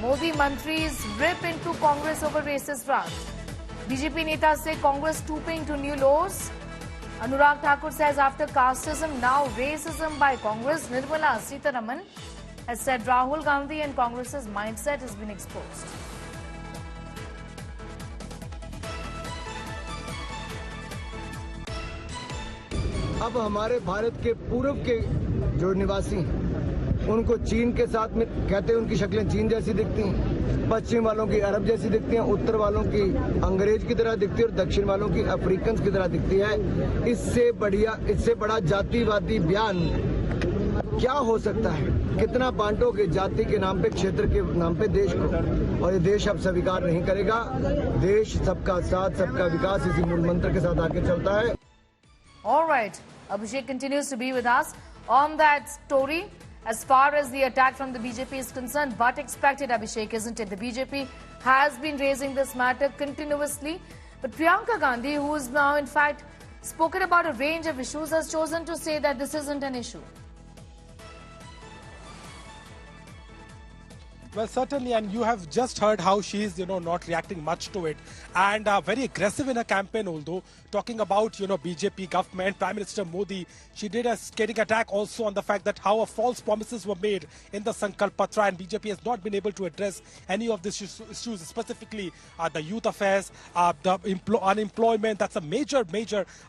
Modi mantris rip into Congress over racist rant. BJP Netas say Congress stooping to new laws. Anurag Thakur says after casteism, now racism by Congress. Nirmala Sitharaman has said Rahul Gandhi and Congress's mindset has been exposed. अब हमारे भारत के पूर्व के जो निवासी हैं उनको चीन के साथ में कहते हैं, उनकी शक्लें चीन जैसी दिखती हैं, पश्चिम वालों की अरब जैसी दिखती हैं, उत्तर वालों की अंग्रेज की तरह दिखती है और दक्षिण वालों की अफ्रीकन की तरह दिखती है। इससे बड़ा जातिवादी बयान क्या हो सकता है? कितना बांटोगे जाति के नाम पे, क्षेत्र के नाम पे देश को? और ये देश अब स्वीकार नहीं करेगा। देश सबका साथ सबका विकास इसी मूल मंत्र के साथ आगे चलता है। All right, Abhishek continues to be with us on that story as far as the attack from the BJP is concerned, but expected, Abhishek, isn't it? The BJP has been raising this matter continuously, but Priyanka Gandhi, who is now in fact spoken about a range of issues, has chosen to say that this isn't an issue. Well, certainly, and you have just heard how she is, not reacting much to it, and very aggressive in her campaign. Although talking about, BJP government, Prime Minister Modi, she did a scathing attack also on the fact that how false promises were made in the Sankalp Patra, and BJP has not been able to address any of these issues, specifically the youth affairs, the unemployment. That's a major,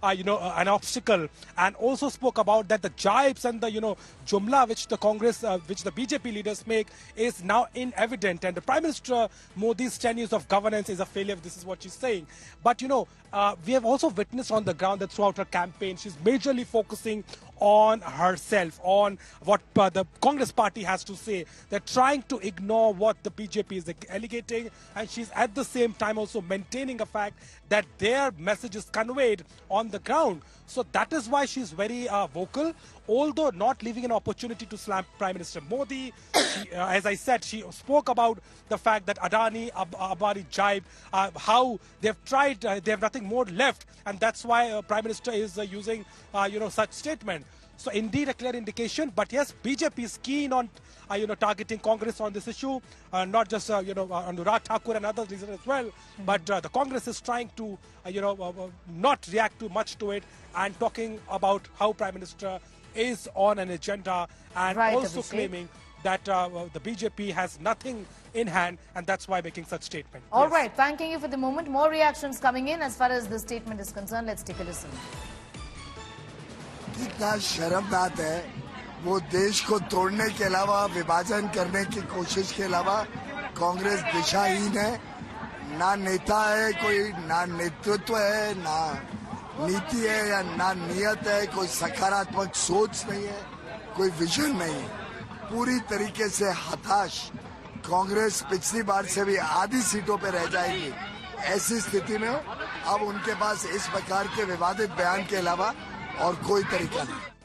an obstacle. And also spoke about that the jibes and the, jumla which the Congress, which the BJP leaders make is now evident, and the Prime Minister Modi's 10 years of governance is a failure. This is what she's saying. But we have also witnessed on the ground that throughout her campaign she's majorly focusing on herself, on what the Congress party has to say. They're trying to ignore what the BJP is alleging, and she's at the same time also maintaining a fact that their message is conveyed on the ground. So that is why she's very vocal, although not leaving an opportunity to slam Prime Minister Modi. She, as I said, she spoke about the fact that Adani, Ambani jibe, how they've tried, they have nothing more left, and that's why Prime Minister is using, such statement. So indeed a clear indication, but yes, BJP is keen on, targeting Congress on this issue, not just, Anurag Thakur and other reasons as well, but the Congress is trying to, not react too much to it and talking about how Prime Minister is on an agenda, and also claiming that the BJP has nothing in hand, and that's why making such statement. All right, thanking you for the moment. More reactions coming in as far as the statement is concerned. Let's take a listen. इतना शर्मनाक है, वो देश को तोड़ने के अलावा, विभाजन करने की कोशिश के अलावा कांग्रेस दिशाहीन है। ना नेता है कोई, ना नेतृत्व है, ना नीति है या ना नियत है, कोई सकारात्मक सोच नहीं है, कोई विजन नहीं है। पूरी तरीके से हताश कांग्रेस पिछली बार से भी आधी सीटों पे रह जाएगी। ऐसी स्थिति में अब उनके पास इस प्रकार के विवादित बयान के अलावा और कोई तरीका नहीं।